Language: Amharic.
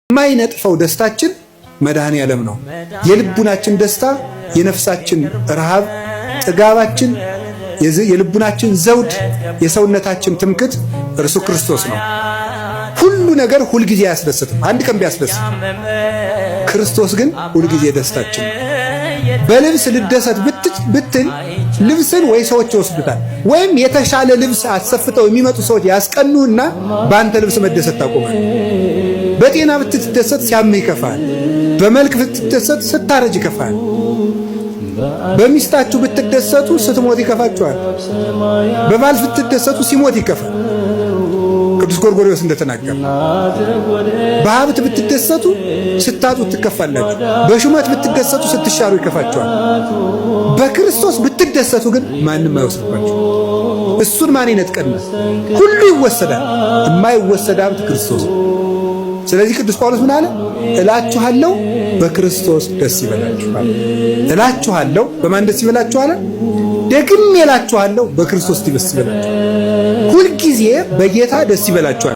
የማይነጥፈው ደስታችን መድኃኔ ዓለም ነው። የልቡናችን ደስታ፣ የነፍሳችን ረሃብ፣ ጥጋባችን፣ የልቡናችን ዘውድ፣ የሰውነታችን ትምክት እርሱ ክርስቶስ ነው። ሁሉ ነገር ሁልጊዜ አያስደስትም። አንድ ቀን ቢያስደስት፣ ክርስቶስ ግን ሁልጊዜ ደስታችን ነው። በልብስ ልደሰት ብትል ልብስን ወይ ሰዎች ይወስዱታል፣ ወይም የተሻለ ልብስ አሰፍተው የሚመጡ ሰዎች ያስቀኑና በአንተ ልብስ መደሰት ታቆማል። በጤና ብትደሰት ሲያምህ ይከፋል። በመልክ ብትደሰት ስታረጅ ይከፋል። በሚስታችሁ ብትደሰቱ ስትሞት ይከፋችኋል። በባል ብትደሰቱ ሲሞት ይከፋል። ቅዱስ ጎርጎርዮስ እንደተናገረ በሀብት ብትደሰቱ ስታጡት ትከፋላችሁ። በሹመት ብትደሰቱ ስትሻሩ ይከፋችኋል። በክርስቶስ ብትደሰቱ ግን ማንም አይወስድባችሁ። እሱን ማን ይነጥቀናል? ሁሉ ይወሰዳል። የማይወሰድ ሀብት ክርስቶስ። ስለዚህ ቅዱስ ጳውሎስ ምን አለ? እላችኋለሁ በክርስቶስ ደስ ይበላችሁ። እላችኋለሁ በማን ደስ ይበላችሁ አለ? ደግሜ እላችኋለሁ በክርስቶስ ደስ ይበላችሁ። ሁልጊዜ በጌታ ደስ ይበላችኋል።